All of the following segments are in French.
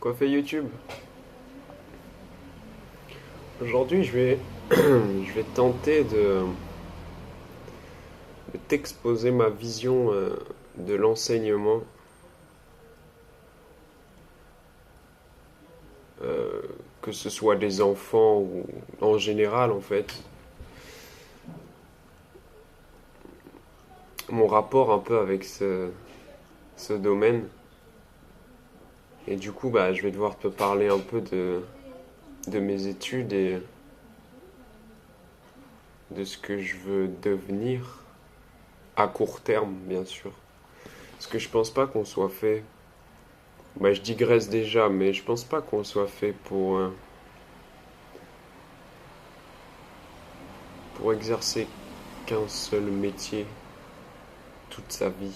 Quoi fait YouTube? Aujourd'hui, je vais tenter de t'exposer ma vision de l'enseignement, euh, que ce soit des enfants ou en général en fait. Mon rapport un peu avec ce domaine. Et du coup, bah, je vais devoir te parler un peu de mes études et de ce que je veux devenir à court terme, bien sûr. Parce que je pense pas qu'on soit fait. Bah, je digresse déjà, mais je pense pas qu'on soit fait pour exercer qu'un seul métier toute sa vie.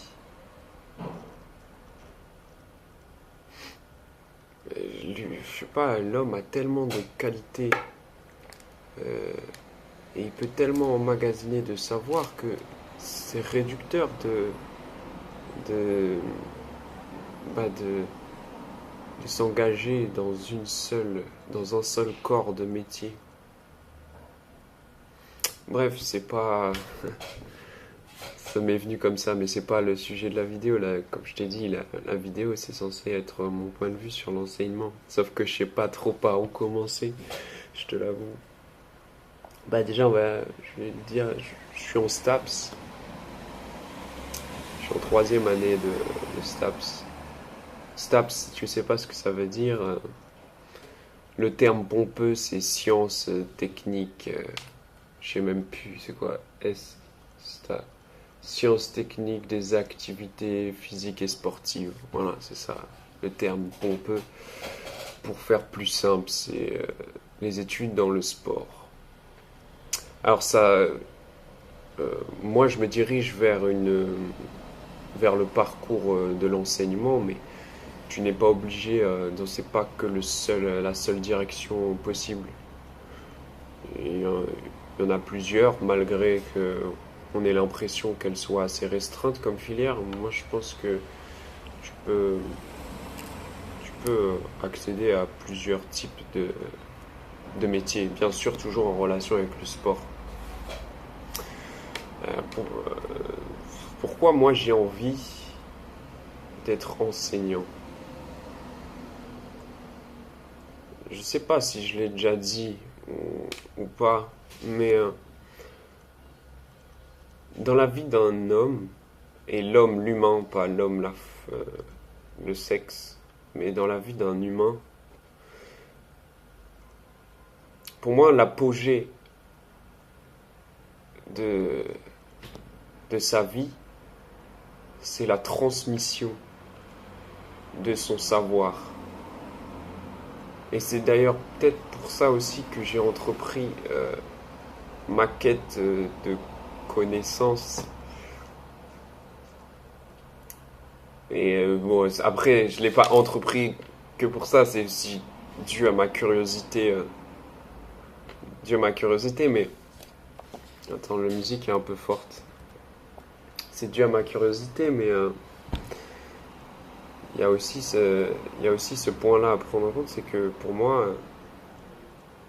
Je sais pas, l'homme a tellement de qualités euh, et il peut tellement emmagasiner de savoir que c'est réducteur de, bah de s'engager dans un seul corps de métier. Bref, c'est pas, ça m'est venu comme ça, mais c'est pas le sujet de la vidéo. Là, comme je t'ai dit, la vidéo c'est censé être mon point de vue sur l'enseignement. Sauf que je sais pas trop par où commencer, je te l'avoue. Bah déjà, je vais te dire, je suis en STAPS. Je suis en troisième année de STAPS. STAPS, si tu sais pas ce que ça veut dire, le terme pompeux c'est sciences techniques. Je sais même plus, c'est quoi STA. Sciences techniques des activités physiques et sportives. Voilà, c'est ça. Le terme pompeux. Pour faire plus simple, c'est les études dans le sport. Alors moi je me dirige vers le parcours de l'enseignement, mais tu n'es pas obligé, donc c'est pas que la seule direction possible. Il y en a plusieurs, malgré que on ait l'impression qu'elle soit assez restreinte comme filière. Moi je pense que tu peux, tu peux accéder à plusieurs types de métiers, bien sûr toujours en relation avec le sport. Pourquoi moi j'ai envie d'être enseignant? Je sais pas si je l'ai déjà dit ou pas, mais dans la vie d'un homme, et l'homme, l'humain, pas l'homme, le sexe, mais dans la vie d'un humain, pour moi l'apogée de, de sa vie, c'est la transmission de son savoir. Et c'est d'ailleurs peut-être pour ça aussi que j'ai entrepris ma quête de connaissances. Et bon, après, je l'ai pas entrepris que pour ça, c'est aussi dû à ma curiosité, mais attends, la musique est un peu forte. C'est dû à ma curiosité, mais il y a aussi ce point-là à prendre en compte, c'est que pour moi,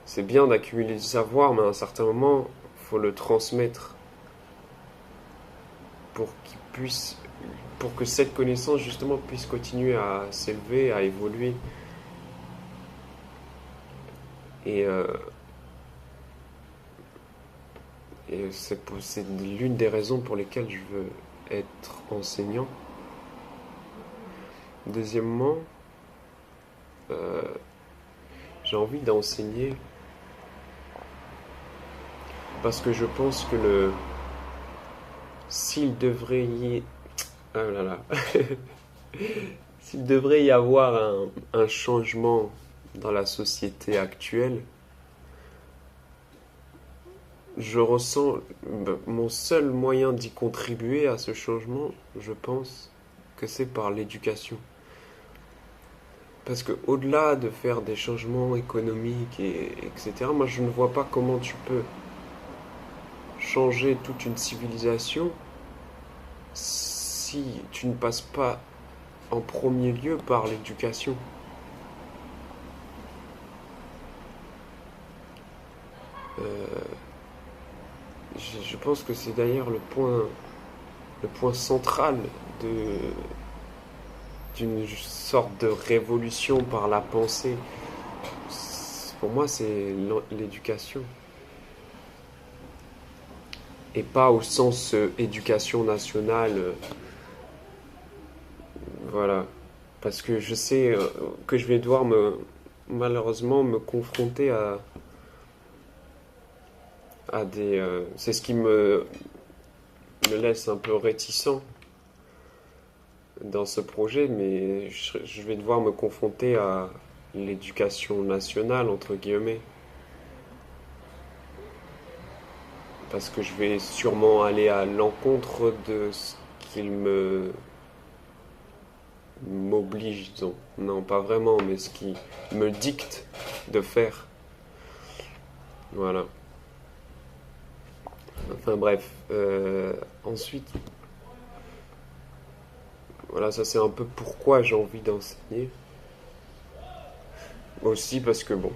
c'est bien d'accumuler du savoir, mais à un certain moment, il faut le transmettre pour qu'il puisse, pour que cette connaissance justement puisse continuer à s'élever, à évoluer. Et, euh, et c'est l'une des raisons pour lesquelles je veux être enseignant. Deuxièmement, euh, j'ai envie d'enseigner parce que je pense que s'il devrait y, ah là là, s'il devrait y avoir un changement dans la société actuelle, je ressens mon seul moyen d'y contribuer à ce changement, je pense que c'est par l'éducation. Parce que au-delà de faire des changements économiques etc., moi je ne vois pas comment tu peux changer toute une civilisation si tu ne passes pas en premier lieu par l'éducation. Euh, je pense que c'est d'ailleurs le point central de d'une sorte de révolution par la pensée. Pour moi, c'est l'éducation. Et pas au sens éducation nationale. Voilà. Parce que je sais que je vais devoir malheureusement me confronter à des. C'est ce qui me laisse un peu réticent dans ce projet, mais je vais devoir me confronter à l'éducation nationale, entre guillemets. Parce que je vais sûrement aller à l'encontre de ce qu'il m'oblige, disons. Non, pas vraiment, mais ce qui me dicte de faire. Voilà. Enfin bref. Ensuite, voilà, ça c'est un peu pourquoi j'ai envie d'enseigner. Aussi parce que bon,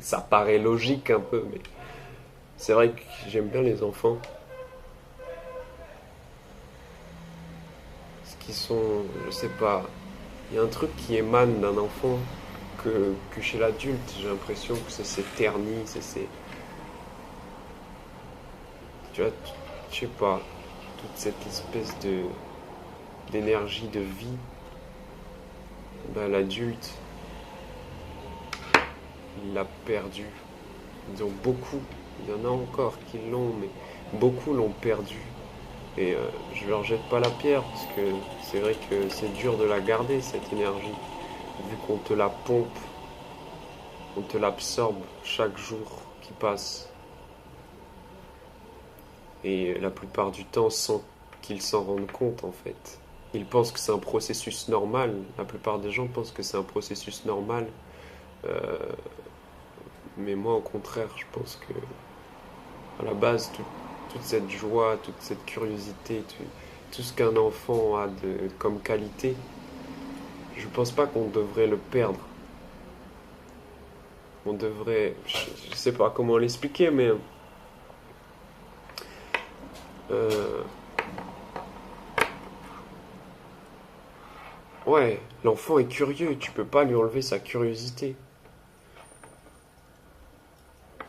ça paraît logique un peu, mais c'est vrai que j'aime bien les enfants. Ce qui sont, je sais pas, il y a un truc qui émane d'un enfant que chez l'adulte, j'ai l'impression que ça s'éternit, tu vois, je sais pas, toute cette espèce de d'énergie de vie, ben, l'adulte, il l'a perdu. Ils ont beaucoup, il y en a encore qui l'ont, mais beaucoup l'ont perdu. Et je leur jette pas la pierre, parce que c'est vrai que c'est dur de la garder, cette énergie, vu qu'on te la pompe, on te l'absorbe chaque jour qui passe. Et la plupart du temps, sans qu'ils s'en rendent compte, en fait. Ils pensent que c'est un processus normal. La plupart des gens pensent que c'est un processus normal. Euh, mais moi, au contraire, je pense que, à la base, toute cette joie, toute cette curiosité, tout ce qu'un enfant a comme qualité, je pense pas qu'on devrait le perdre. On devrait, je sais pas comment l'expliquer, mais euh, ouais, l'enfant est curieux, tu peux pas lui enlever sa curiosité.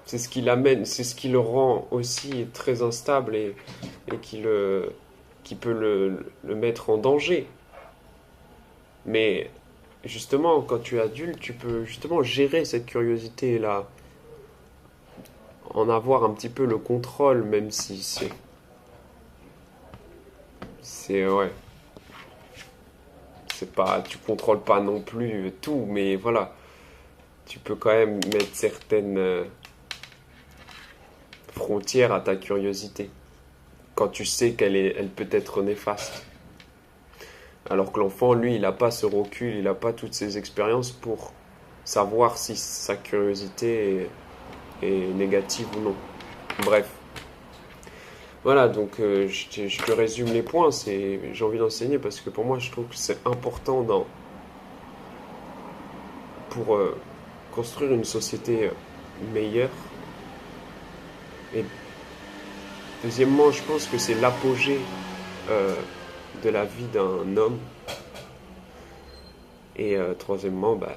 C'est ce qui l'amène, c'est ce qui le rend aussi très instable et qui peut le mettre en danger. Mais justement, quand tu es adulte, tu peux justement gérer cette curiosité-là, en avoir un petit peu le contrôle, même si ouais, c'est pas, tu contrôles pas non plus tout, mais voilà, tu peux quand même mettre certaines frontières à ta curiosité quand tu sais elle peut être néfaste. Alors que l'enfant, lui, il n'a pas ce recul, il n'a pas toutes ces expériences pour savoir si sa curiosité est négative ou non. Bref. Voilà, donc je te résume les points. J'ai envie d'enseigner parce que pour moi, je trouve que c'est important pour construire une société meilleure. Et deuxièmement, je pense que c'est l'apogée euh, de la vie d'un homme. Et troisièmement, bah,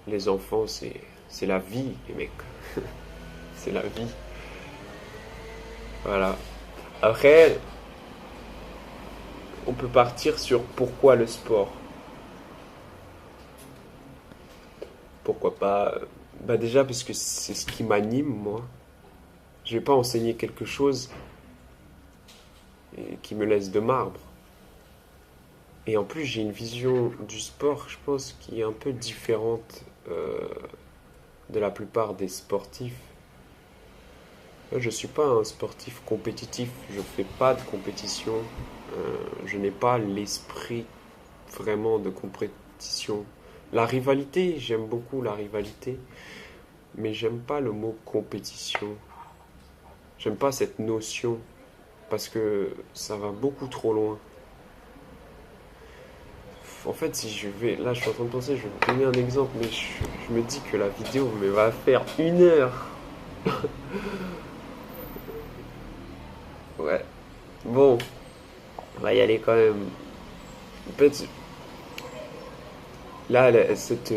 les enfants, c'est la vie, les mecs. C'est la vie. Voilà. Après, on peut partir sur pourquoi le sport. Pourquoi pas bah déjà parce que c'est ce qui m'anime, moi. Je vais pas enseigner quelque chose qui me laisse de marbre. Et en plus, j'ai une vision du sport, je pense, qui est un peu différente de la plupart des sportifs. Je suis pas un sportif compétitif, je fais pas de compétition, je n'ai pas l'esprit vraiment de compétition. La rivalité, j'aime beaucoup la rivalité, mais j'aime pas le mot compétition. J'aime pas cette notion parce que ça va beaucoup trop loin. En fait, si je vais, là je suis en train de penser, je vais vous donner un exemple, mais je me dis que la vidéo va faire 1 heure. Ouais. Bon, on va y aller quand même. En fait, là, cette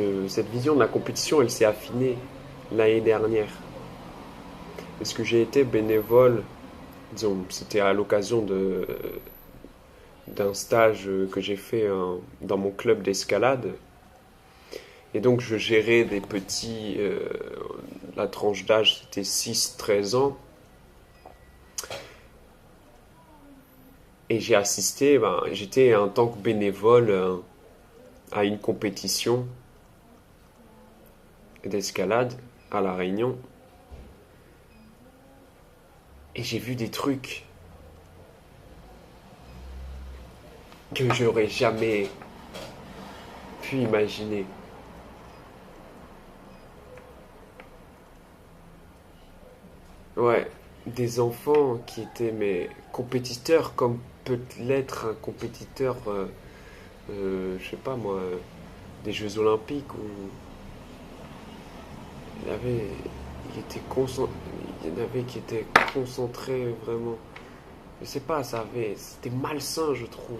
vision de la compétition, elle s'est affinée l'année dernière. Parce que j'ai été bénévole, disons, c'était à l'occasion d'un stage que j'ai fait dans mon club d'escalade. Et donc, je gérais des petits. La tranche d'âge, c'était 6 13 ans. Et j'ai assisté, ben, j'étais en tant que bénévole à une compétition d'escalade à La Réunion. Et j'ai vu des trucs que j'aurais jamais pu imaginer. Ouais, des enfants qui étaient mes compétiteurs comme peut l'être un compétiteur, je sais pas moi, des Jeux Olympiques où il y avait, il y en avait qui étaient concentrés vraiment. Je sais pas, c'était malsain je trouve.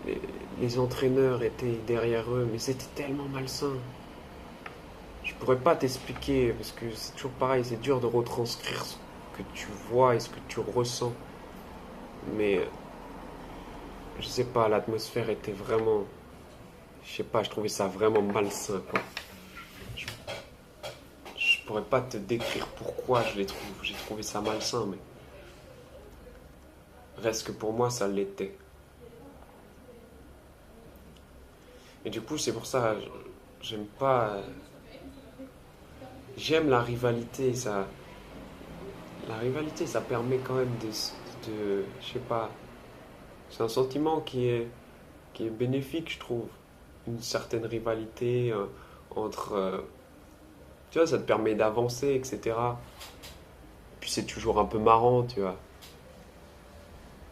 Les, les entraîneurs étaient derrière eux, mais c'était tellement malsain. Je pourrais pas t'expliquer parce que c'est toujours pareil, c'est dur de retranscrire ce que tu vois et ce que tu ressens. Mais je sais pas, l'atmosphère était vraiment, je sais pas, je trouvais ça vraiment malsain quoi. Je, je pourrais pas te décrire pourquoi j'ai trouvé ça malsain, mais reste que pour moi ça l'était. Et du coup c'est pour ça, j'aime pas, j'aime la rivalité ça permet quand même je sais pas, c'est un sentiment qui est bénéfique je trouve, une certaine rivalité entre, tu vois, ça te permet d'avancer, etc. Puis c'est toujours un peu marrant, tu vois.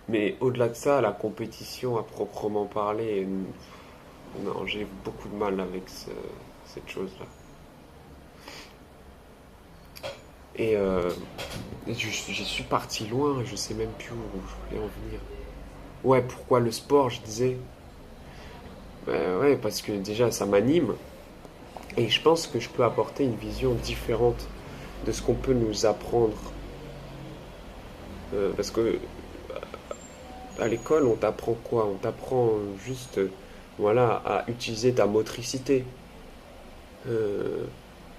Mais au-delà de ça, la compétition à proprement parler, non, j'ai beaucoup de mal avec cette chose-là. Et je suis parti loin, je sais même plus où je voulais en venir. Ouais, pourquoi le sport, je disais. Ben ouais, parce que déjà, ça m'anime. Et je pense que je peux apporter une vision différente de ce qu'on peut nous apprendre. Parce que à l'école, on t'apprend quoi? On t'apprend juste, voilà, à utiliser ta motricité, euh,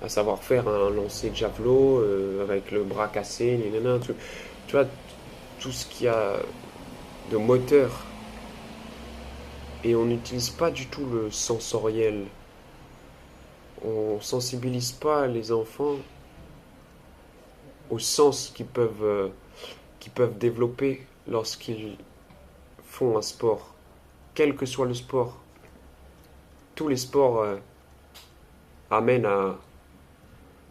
à savoir faire un lancer de javelot avec le bras cassé, les nanas, tu vois, tout ce qu'il y a de moteur. Et on n'utilise pas du tout le sensoriel. On sensibilise pas les enfants aux sens qu'ils peuvent développer lorsqu'ils font un sport, quel que soit le sport. Tous les sports amènent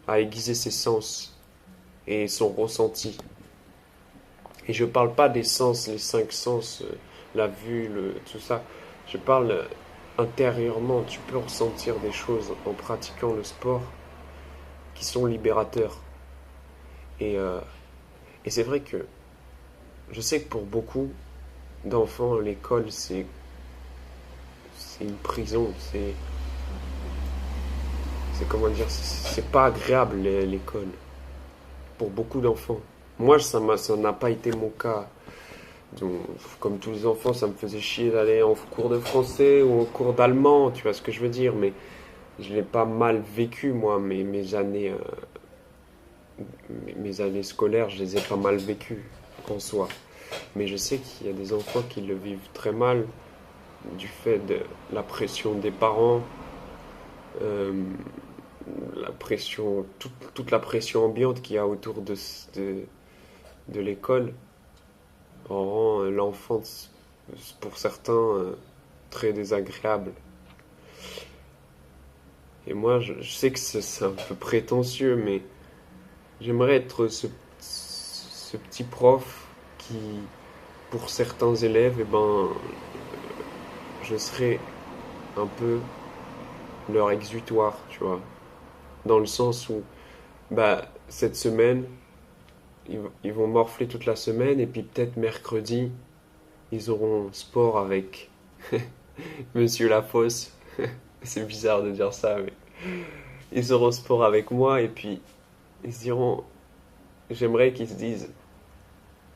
à aiguiser ses sens et son ressenti. Et je parle pas des sens, les 5 sens, la vue, tout ça. Je parle intérieurement. Tu peux ressentir des choses en pratiquant le sport qui sont libérateurs. Et, euh, et c'est vrai que je sais que pour beaucoup d'enfants, l'école, c'est une prison. C'est comment dire, c'est pas agréable l'école pour beaucoup d'enfants. Moi, ça n'a pas été mon cas. Donc, comme tous les enfants, ça me faisait chier d'aller en cours de français ou en cours d'allemand, tu vois ce que je veux dire. Mais je l'ai pas mal vécu, moi, mes années scolaires, je les ai pas mal vécues en soi. Mais je sais qu'il y a des enfants qui le vivent très mal du fait de la pression des parents, euh, la pression, toute la pression ambiante qu'il y a autour de l'école rend l'enfance, pour certains, très désagréable. Et moi, je sais que c'est un peu prétentieux, mais j'aimerais être ce petit prof qui, pour certains élèves, eh ben, je serais un peu leur exutoire, tu vois. Dans le sens où, bah, cette semaine, ils vont morfler toute la semaine et puis peut-être mercredi, ils auront sport avec Monsieur Lafosse. C'est bizarre de dire ça, mais ils auront sport avec moi et puis ils se diront, j'aimerais qu'ils se disent,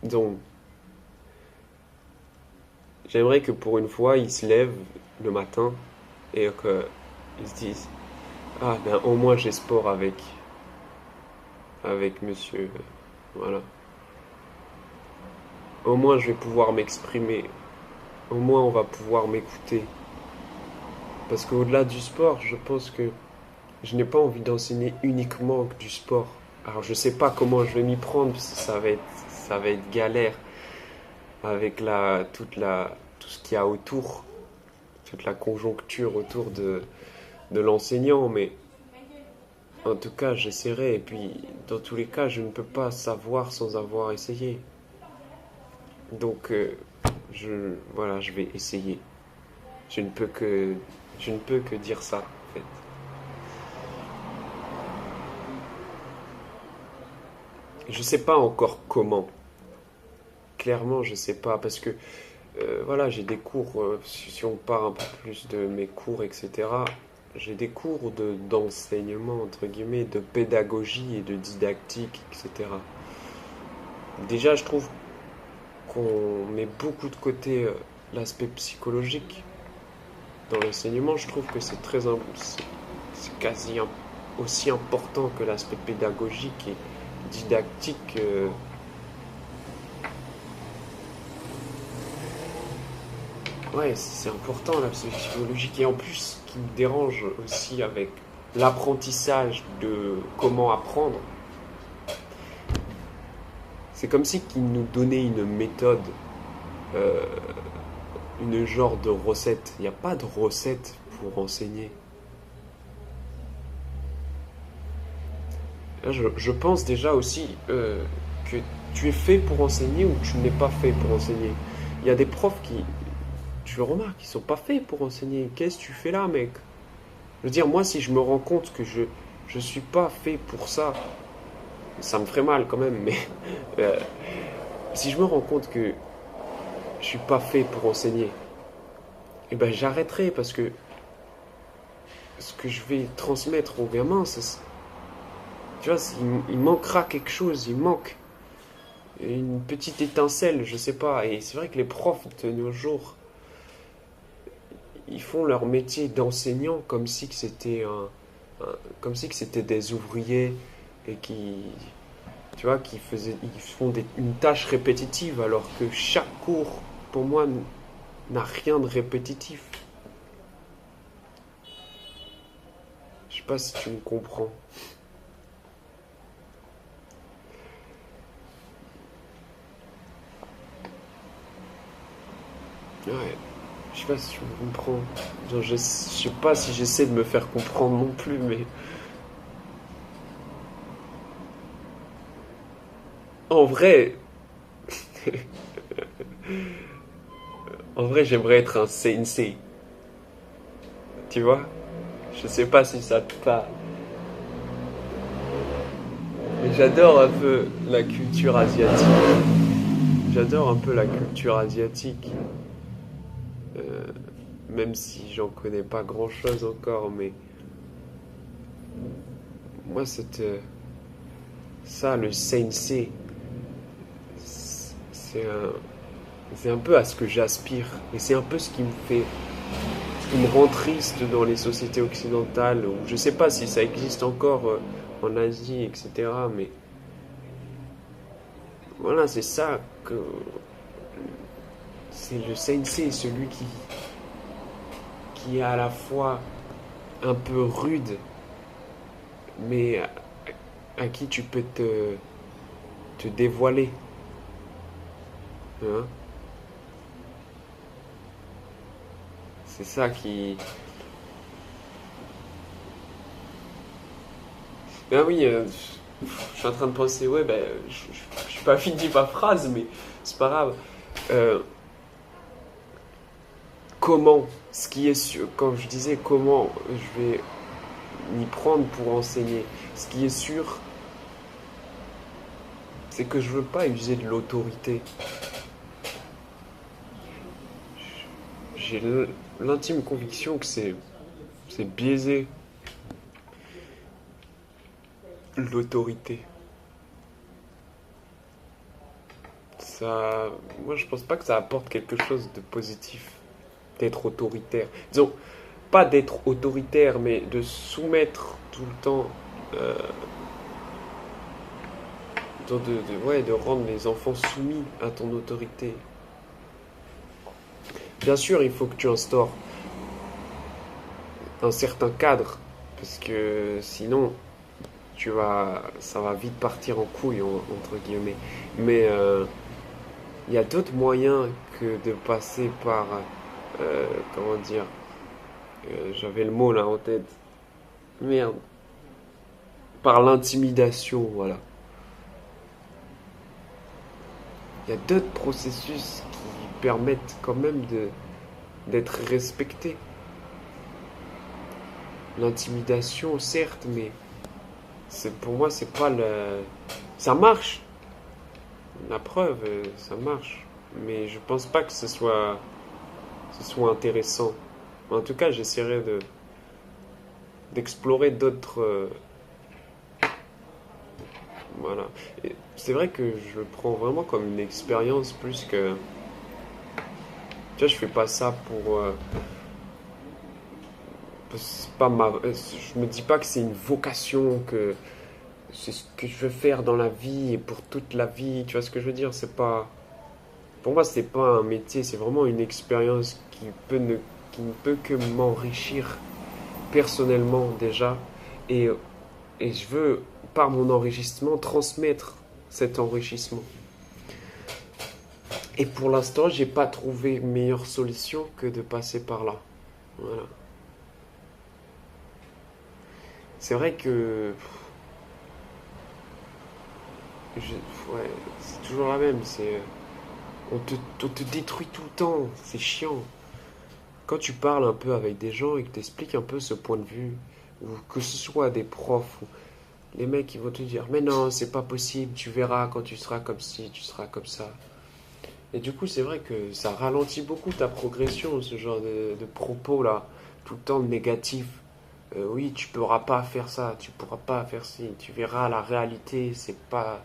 donc, j'aimerais que pour une fois, ils se lèvent le matin et qu'ils se disent, ah ben au moins j'ai sport avec monsieur, voilà. Au moins je vais pouvoir m'exprimer, au moins on va pouvoir m'écouter. Parce qu'au-delà du sport, je pense que je n'ai pas envie d'enseigner uniquement du sport. Alors je sais pas comment je vais m'y prendre, parce que ça va être galère avec tout ce qu'il y a autour, toute la conjoncture autour de l'enseignant, mais en tout cas j'essaierai, et puis dans tous les cas je ne peux pas savoir sans avoir essayé. Donc voilà, je vais essayer. Je ne peux que, je ne peux que dire ça en fait. Je sais pas encore comment. Clairement, je sais pas parce que voilà, j'ai des cours. Si on part un peu plus de mes cours, etc. J'ai des cours d'enseignement entre guillemets, de pédagogie et de didactique, etc. Déjà, je trouve qu'on met beaucoup de côté l'aspect psychologique dans l'enseignement. Je trouve que c'est quasi aussi important que l'aspect pédagogique et didactique. Ouais, c'est important l'aspect psychologique. Et en plus, ce qui me dérange aussi avec l'apprentissage de comment apprendre, c'est comme si qu'ils nous donnaient une méthode, euh, une genre de recette. Il n'y a pas de recette pour enseigner. Là, je pense déjà aussi que tu es fait pour enseigner ou tu n'es pas fait pour enseigner. Il y a des profs qui, tu le remarques, ils sont pas faits pour enseigner. Qu'est-ce que tu fais là, mec? Je veux dire, moi, si je me rends compte que je suis pas fait pour ça, ça me ferait mal quand même, mais euh, si je me rends compte que je suis pas fait pour enseigner, eh ben j'arrêterai parce que ce que je vais transmettre aux gamins, tu vois, il manquera quelque chose, il manque une petite étincelle, je sais pas. Et c'est vrai que les profs de nos jours, ils font leur métier d'enseignant comme si que c'était comme si que c'était des ouvriers et qui, tu vois, ils font une tâche répétitive alors que chaque cours, pour moi, n'a rien de répétitif. Je sais pas si tu me comprends. Ouais, je sais pas si tu me comprends. Genre, je sais pas si j'essaie de me faire comprendre non plus, mais en vrai, en vrai, j'aimerais être un sensei. Tu vois? Je sais pas si ça te parle. Mais j'adore un peu la culture asiatique. J'adore un peu la culture asiatique. Euh, Même si j'en connais pas grand chose encore, mais moi, ça, le sensei, c'est c'est un peu à ce que j'aspire. Et c'est un peu ce qui me fait, ce qui me rend triste dans les sociétés occidentales, où je sais pas si ça existe encore en Asie, etc. Mais voilà, c'est ça que. C'est le sensei, celui qui est à la fois un peu rude, mais à qui tu peux te dévoiler. Hein. C'est ça qui. Ah oui, je suis en train de penser, ouais, ben, je suis pas fini ma phrase, mais c'est pas grave. Euh, Comment, ce qui est sûr, quand je disais comment je vais m'y prendre pour enseigner, ce qui est sûr, c'est que je veux pas user de l'autorité. J'ai l'intime conviction que c'est biaisé, l'autorité. Ça, moi, je pense pas que ça apporte quelque chose de positif d'être autoritaire. Disons, pas d'être autoritaire, mais de soumettre tout le temps, euh, ouais, de rendre les enfants soumis à ton autorité. Bien sûr, il faut que tu instaures un certain cadre, parce que sinon, ça va vite partir en couille, entre guillemets. Mais il y a d'autres moyens que de passer par, comment dire, j'avais le mot là en tête. Merde. Par l'intimidation, voilà. Il y a d'autres processus qui permettent quand même d'être respectés. L'intimidation, certes, mais pour moi, c'est pas le. Ça marche. La preuve, ça marche. Mais je pense pas que ce soit intéressant. En tout cas, j'essaierai d'explorer d'autres. Voilà. Et c'est vrai que je le prends vraiment comme une expérience plus que. Tu vois, je fais pas ça pour. C'est pas je me dis pas que c'est une vocation, que c'est ce que je veux faire dans la vie et pour toute la vie. Tu vois ce que je veux dire? C'est pas. Pour moi, c'est pas un métier, c'est vraiment une expérience qui ne peut que m'enrichir personnellement déjà. Et, et je veux, par mon enrichissement, transmettre cet enrichissement. Et pour l'instant, j'ai pas trouvé meilleure solution que de passer par là. Voilà. C'est vrai que ouais, c'est toujours la même. On te détruit tout le temps. C'est chiant. Quand tu parles un peu avec des gens et que tu expliques un peu ce point de vue, ou que ce soit des profs, ou les mecs ils vont te dire mais non, c'est pas possible, tu verras quand tu seras comme ci, tu seras comme ça. Et du coup, c'est vrai que ça ralentit beaucoup ta progression, ce genre de propos là, tout le temps négatif. Oui, tu pourras pas faire ça, tu pourras pas faire ci, tu verras la réalité, c'est pas.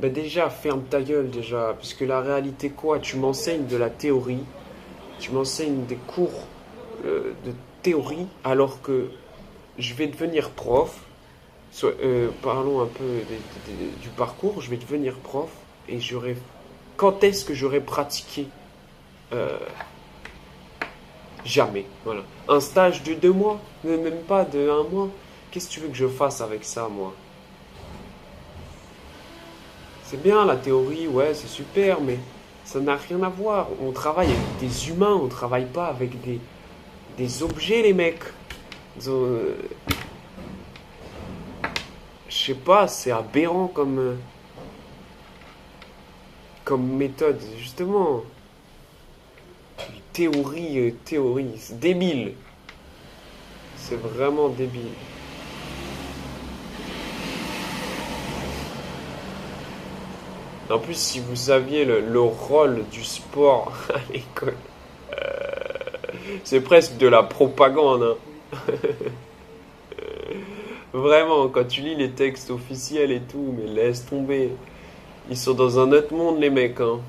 Ben déjà, ferme ta gueule déjà, puisque la réalité quoi? Tu m'enseignes de la théorie, tu m'enseignes des cours de théorie, alors que je vais devenir prof. Parlons un peu du parcours. Je vais devenir prof et j'aurai. Quand est-ce que j'aurai pratiqué? Euh, Jamais. Voilà. Un stage de 2 mois, même pas de 1 mois. Qu'est-ce que tu veux que je fasse avec ça, moi? C'est bien la théorie, ouais, c'est super, mais ça n'a rien à voir. On travaille avec des humains, on travaille pas avec des objets, les mecs. Je sais pas, c'est aberrant comme méthode, justement. Théorie, c'est débile. C'est vraiment débile. En plus, si vous saviez le rôle du sport à l'école, c'est presque de la propagande, hein. Vraiment, quand tu lis les textes officiels et tout, mais laisse tomber. Ils sont dans un autre monde, les mecs, hein.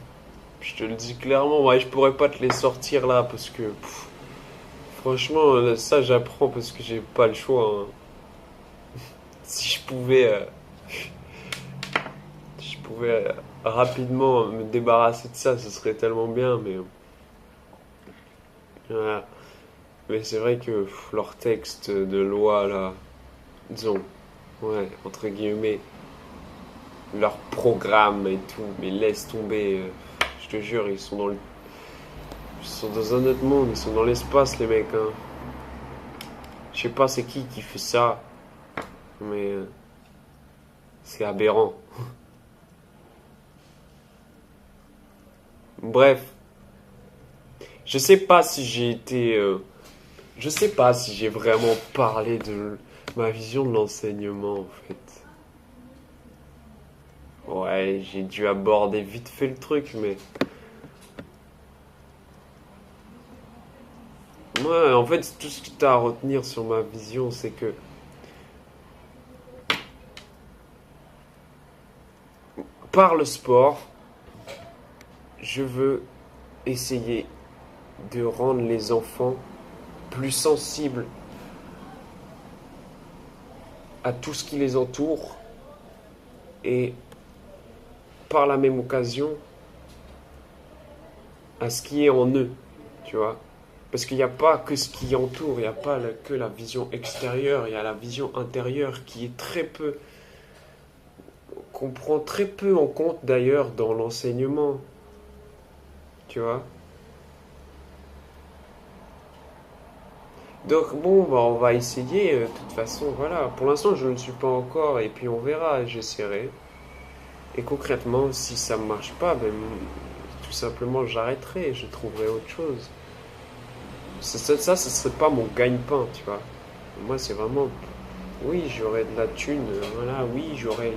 Je te le dis clairement, ouais, je pourrais pas te les sortir là parce que, franchement, ça j'apprends parce que j'ai pas le choix, hein. Si je pouvais, si je pouvais rapidement me débarrasser de ça, ce serait tellement bien, mais voilà. Mais c'est vrai que leur texte de loi là, disons, ouais, entre guillemets, leur programme et tout, mais laisse tomber. Je te jure, ils sont dans un autre monde, ils sont dans l'espace, les mecs, hein. Je sais pas c'est qui fait ça, mais c'est aberrant. Bref, je sais pas si j'ai été, je sais pas si j'ai vraiment parlé de ma vision de l'enseignement en fait. Ouais, j'ai dû aborder vite fait le truc, mais moi, en fait, tout ce que tu as à retenir sur ma vision, c'est que par le sport, je veux essayer de rendre les enfants plus sensibles à tout ce qui les entoure et par la même occasion à ce qui est en eux, tu vois. Parce qu'il n'y a pas que ce qui entoure, il n'y a pas que la vision extérieure, il y a la vision intérieure qui est très peu, qu'on prend très peu en compte d'ailleurs dans l'enseignement, tu vois. Donc bon, bah, on va essayer, de toute façon, voilà. Pour l'instant, je ne le suis pas encore, et puis on verra, j'essaierai. Et concrètement, si ça ne marche pas, ben, tout simplement, j'arrêterai, je trouverai autre chose. Ça, ce serait pas mon gagne-pain, tu vois. Moi, c'est vraiment, oui, j'aurais de la thune, voilà, oui, j'aurais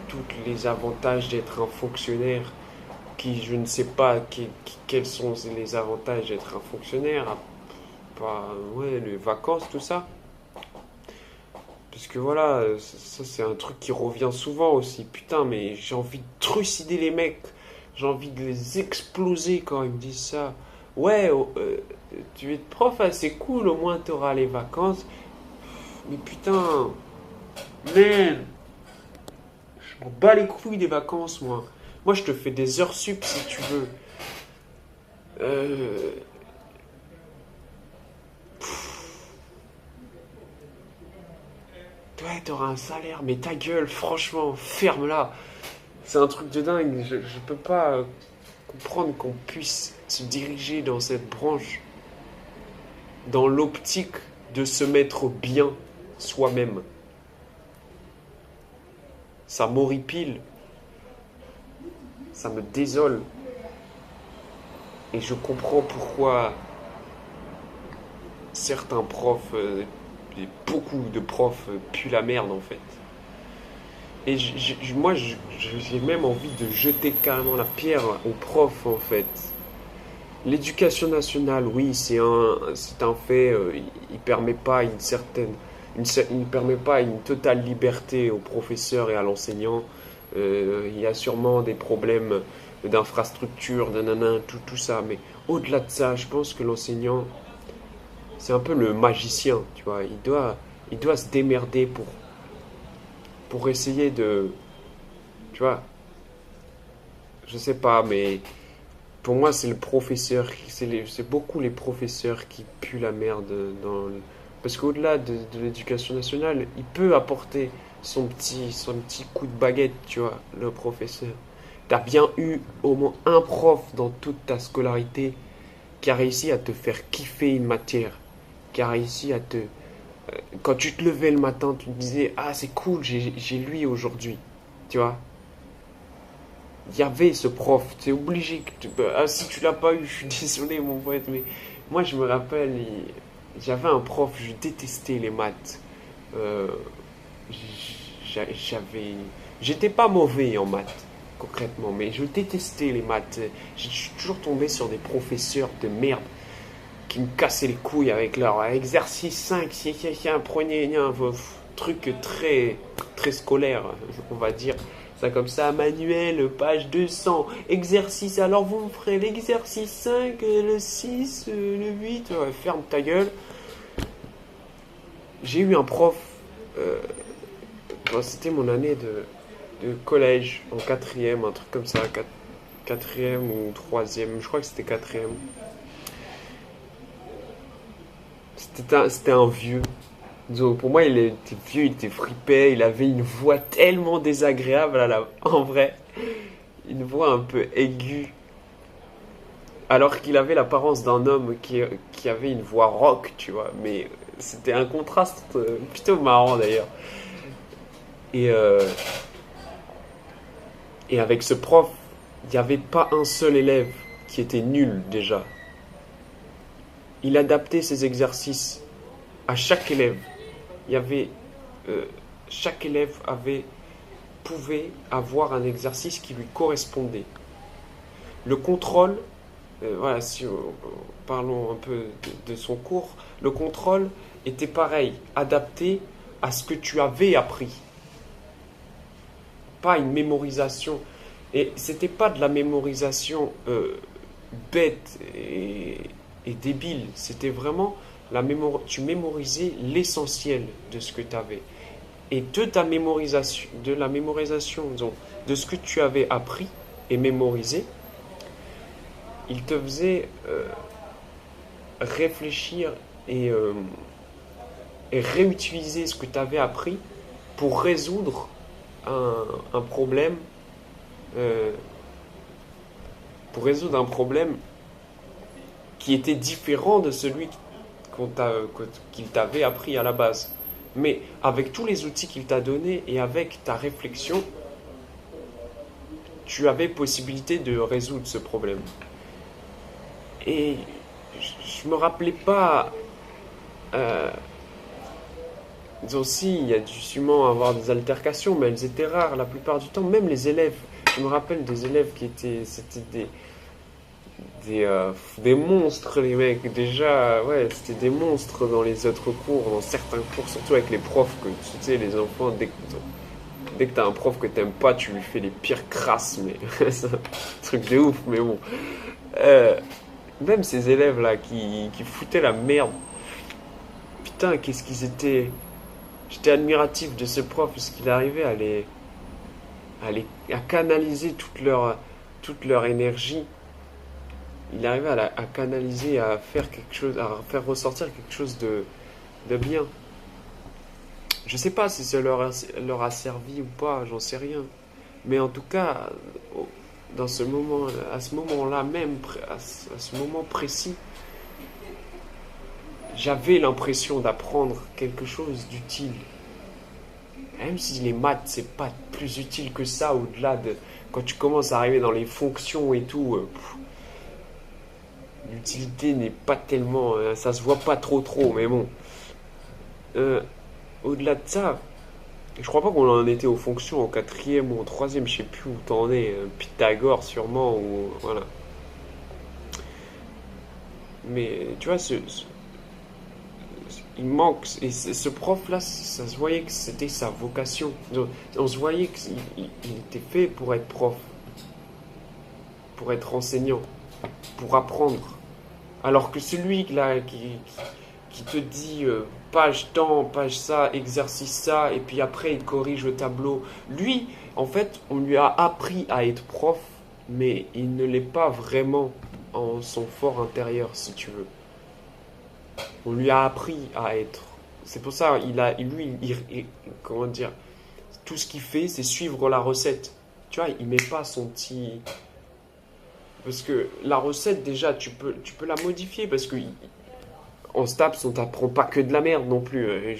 tous les avantages d'être un fonctionnaire qui, je ne sais pas quels sont les avantages d'être un fonctionnaire, pas, ouais, les vacances, tout ça. Parce que voilà, ça c'est un truc qui revient souvent aussi. Putain, mais j'ai envie de trucider les mecs. J'ai envie de les exploser quand ils me disent ça. Ouais, tu es prof, ah, c'est cool, au moins t'auras les vacances. Mais putain, man, je m'en bats les couilles des vacances, moi. Moi, je te fais des heures sup si tu veux. Euh, ouais, t'auras un salaire, mais ta gueule, franchement, ferme-la. C'est un truc de dingue. Je peux pas comprendre qu'on puisse se diriger dans cette branche dans l'optique de se mettre bien soi-même. Ça m'horripile, ça me désole. Et je comprends pourquoi certains profs, et beaucoup de profs, puent la merde en fait. Et moi, j'ai même envie de jeter carrément la pierre aux profs en fait. L'éducation nationale, oui, c'est un fait. Il permet pas il ne permet pas une totale liberté aux professeurs et à l'enseignant. Il y a sûrement des problèmes d'infrastructure, nanana, tout ça. Mais au-delà de ça, je pense que l'enseignant, c'est un peu le magicien, tu vois. Il doit se démerder pour essayer de, tu vois, je sais pas, mais pour moi, c'est le professeur, c'est beaucoup les professeurs qui puent la merde parce qu'au-delà de l'éducation nationale, il peut apporter son petit coup de baguette, tu vois, le professeur. T'as bien eu au moins un prof dans toute ta scolarité qui a réussi à te faire kiffer une matière, qui a réussi à te... Quand tu te levais le matin, tu te disais, ah c'est cool, j'ai lui aujourd'hui, tu vois. Il y avait ce prof, c'est obligé que ah, si tu l'as pas eu, je suis désolé mon pote, mais moi je me rappelle, j'avais un prof, je détestais les maths. Euh, j'avais, j'étais pas mauvais en maths, concrètement, mais je détestais les maths. Je suis toujours tombé sur des professeurs de merde qui me cassaient les couilles avec leur exercice 5, prenez un truc très scolaire, on va dire. Ça comme ça, manuel, page 200, exercice, alors vous ferez l'exercice 5, le 6, le 8, ouais, ferme ta gueule. J'ai eu un prof, euh, quand c'était mon année de collège, en quatrième, un truc comme ça, quatrième ou troisième, je crois que c'était quatrième. C'était un vieux. Donc, pour moi, il était vieux, il était fripé, il avait une voix tellement désagréable en vrai. Une voix un peu aiguë. Alors qu'il avait l'apparence d'un homme qui avait une voix rock, tu vois. Mais c'était un contraste plutôt marrant d'ailleurs. Et, euh, et avec ce prof, il n'y avait pas un seul élève qui était nul déjà. Il adaptait ses exercices à chaque élève. Il y avait. euh, Chaque élève avait pouvait avoir un exercice qui lui correspondait. Le contrôle, voilà, si parlons un peu de son cours, le contrôle était pareil, adapté à ce que tu avais appris. Pas une mémorisation. Et c'était pas de la mémorisation bête et débile. C'était vraiment tu mémorisais l'essentiel de ce que tu avais. Et de la mémorisation, disons, de ce que tu avais appris et mémorisé, il te faisait réfléchir et réutiliser ce que tu avais appris pour résoudre un problème, euh, un problème qui était différent de celui qu'il t'avait appris à la base. Mais avec tous les outils qu'il t'a donnés et avec ta réflexion, tu avais possibilité de résoudre ce problème. Et je me rappelais pas. Aussi, il y a dû sûrement avoir des altercations, mais elles étaient rares la plupart du temps. Même les élèves, je me rappelle des élèves c'était des monstres, les mecs. Déjà, ouais, c'était des monstres dans les autres cours, dans certains cours, surtout avec les profs, que tu sais, les enfants, dès que t'as un prof que t'aimes pas, tu lui fais les pires crasses, mais c'est un truc de ouf, mais bon. Euh, Même ces élèves-là qui foutaient la merde, putain, qu'est-ce qu'ils étaient. J'étais admiratif de ce prof parce qu'il arrivait à canaliser toute leur énergie. Il arrivait à canaliser, à faire quelque chose, à faire ressortir quelque chose de bien. Je sais pas si ça leur a servi ou pas, j'en sais rien. Mais en tout cas, dans ce moment, à ce moment-là même, à ce moment précis, j'avais l'impression d'apprendre quelque chose d'utile. Même si les maths, c'est pas plus utile que ça, au-delà de. Quand tu commences à arriver dans les fonctions et tout, l'utilité n'est pas tellement. Ça se voit pas trop, mais bon. Au-delà de ça, je crois pas qu'on en était aux fonctions en quatrième ou en troisième, je sais plus où t'en es. Pythagore, sûrement, ou. Voilà. Mais tu vois, il manque. Et ce prof-là, ça se voyait que c'était sa vocation. On se voyait qu'il était fait pour être prof, pour être enseignant, pour apprendre. Alors que celui là qui te dit page temps, page ça, exercice ça, et puis après il corrige le tableau. Lui, en fait, on lui a appris à être prof, mais il ne l'est pas vraiment en son fort intérieur, si tu veux. On lui a appris à être. C'est pour ça, comment dire, tout ce qu'il fait, c'est suivre la recette. Tu vois, il met pas son petit. Parce que la recette, déjà, tu peux la modifier. Parce que en STAPS, on t'apprend pas que de la merde non plus.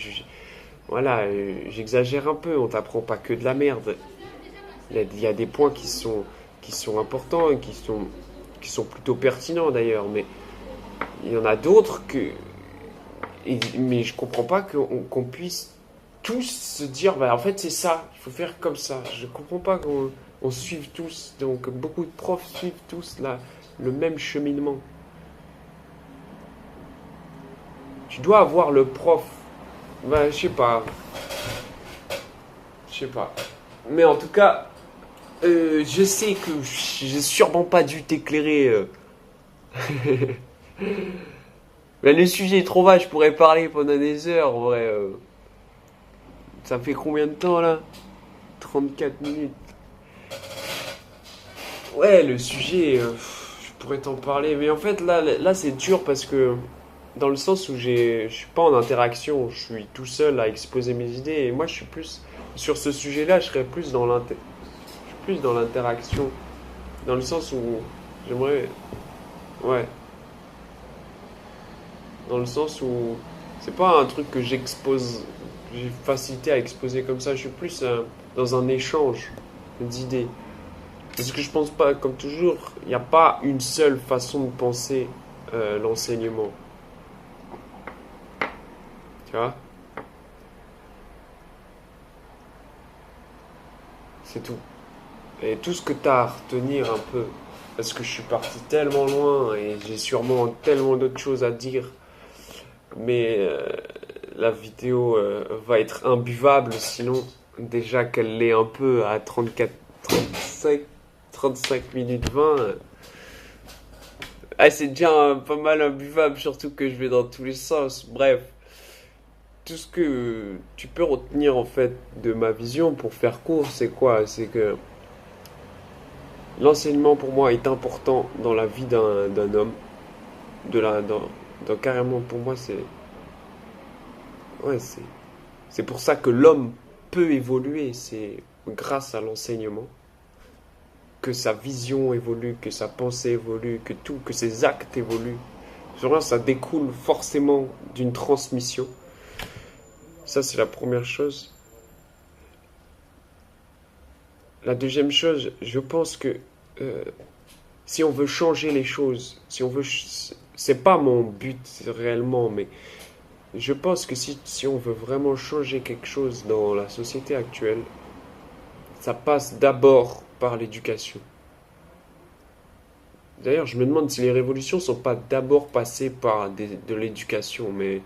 Voilà, j'exagère un peu. On t'apprend pas que de la merde. Il y a des points qui sont importants et qui sont plutôt pertinents d'ailleurs. Mais il y en a d'autres que. Mais je comprends pas qu'on puisse tous se dire, bah, en fait, c'est ça, il faut faire comme ça. Je comprends pas qu'on suive tous. Donc, beaucoup de profs suivent tous le même cheminement. Tu dois avoir le prof. Bah, je sais pas. Je sais pas. Mais en tout cas, je sais que j'ai sûrement pas dû t'éclairer. Mais le sujet est trop vaste, je pourrais parler pendant des heures, en vrai. Ça fait combien de temps là? 34 minutes. Ouais, le sujet, je pourrais t'en parler. Mais en fait, là c'est dur parce que dans le sens où je suis pas en interaction, je suis tout seul à exposer mes idées. Et moi, je suis plus sur ce sujet-là, je serais plus plus dans l'interaction, dans le sens où j'aimerais, ouais, dans le sens où c'est pas un truc que j'expose, j'ai facilité à exposer comme ça. Je suis plus dans un échange d'idées. Parce que je pense pas, comme toujours, il n'y a pas une seule façon de penser l'enseignement. Tu vois? C'est tout. Et tout ce que tu as à retenir un peu, parce que je suis parti tellement loin et j'ai sûrement tellement d'autres choses à dire, mais la vidéo va être imbuvable sinon, déjà qu'elle l'est un peu à 34, 35 minutes 20. Ah, c'est déjà pas mal imbuvable, surtout que je vais dans tous les sens. Bref, tout ce que tu peux retenir en fait de ma vision pour faire court, c'est quoi? C'est que l'enseignement pour moi est important dans la vie d'un homme. Carrément pour moi, ouais, c'est pour ça que l'homme peut évoluer. C'est grâce à l'enseignement que sa vision évolue, que sa pensée évolue, que ses actes évoluent. Genre, ça découle forcément d'une transmission. Ça, c'est la première chose. La deuxième chose, je pense que euh, si on veut changer les choses, si on veut, c'est pas mon but réellement, mais je pense que si on veut vraiment changer quelque chose dans la société actuelle, ça passe d'abord par l'éducation. D'ailleurs, je me demande si les révolutions sont pas d'abord passées par de l'éducation, mais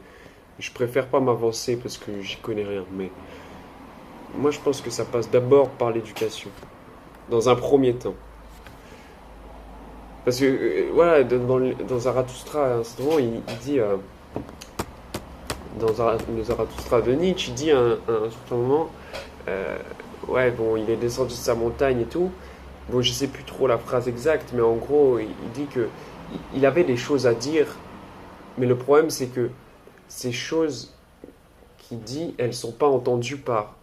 je préfère pas m'avancer parce que j'y connais rien. Mais moi, je pense que ça passe d'abord par l'éducation, dans un premier temps. Parce que, voilà, dans Zarathustra, à un certain moment, il dit, le Zarathustra de Nietzsche, il dit à un certain moment, euh, ouais, bon, il est descendu de sa montagne et tout. Bon, je sais plus trop la phrase exacte, mais en gros, il dit que il avait des choses à dire, mais le problème, c'est que ces choses qu'il dit, elles sont pas entendues par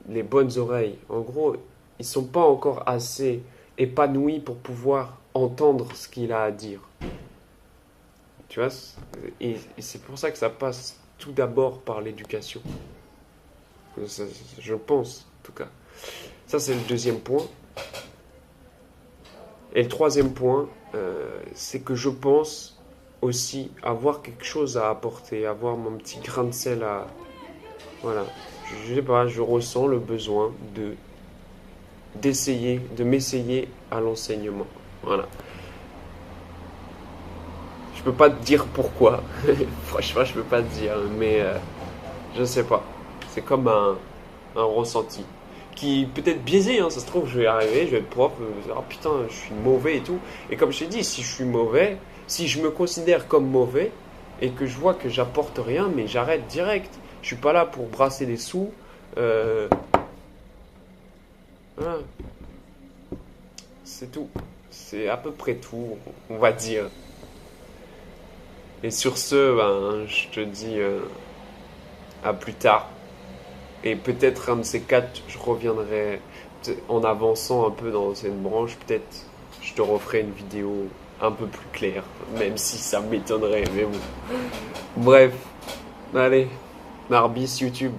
les bonnes oreilles. En gros, ils sont pas encore assez épanouis pour pouvoir entendre ce qu'il a à dire. Tu vois, et c'est pour ça que ça passe tout d'abord par l'éducation. Je pense, en tout cas. Ça, c'est le deuxième point. Et le troisième point, c'est que je pense aussi avoir quelque chose à apporter, avoir mon petit grain de sel à... Voilà. Je sais pas, je ressens le besoin d'essayer, de m'essayer à l'enseignement. Voilà. Je peux pas te dire pourquoi. Franchement, je peux pas te dire, mais je sais pas. C'est comme un ressenti qui peut être biaisé, hein. Ça se trouve, je vais arriver, je vais être prof, ah putain, je suis mauvais et tout. Et comme je t'ai dit, si je suis mauvais, si je me considère comme mauvais et que je vois que j'apporte rien, mais j'arrête direct. Je suis pas là pour brasser des sous. Voilà. C'est tout. C'est à peu près tout, on va dire. Et sur ce, ben, je te dis à plus tard. Et peut-être un de ces quatre, je reviendrai en avançant un peu dans cette branche. Peut-être je te referai une vidéo un peu plus claire, même si ça m'étonnerait. Mais bon. Bref, allez, Narbis YouTube.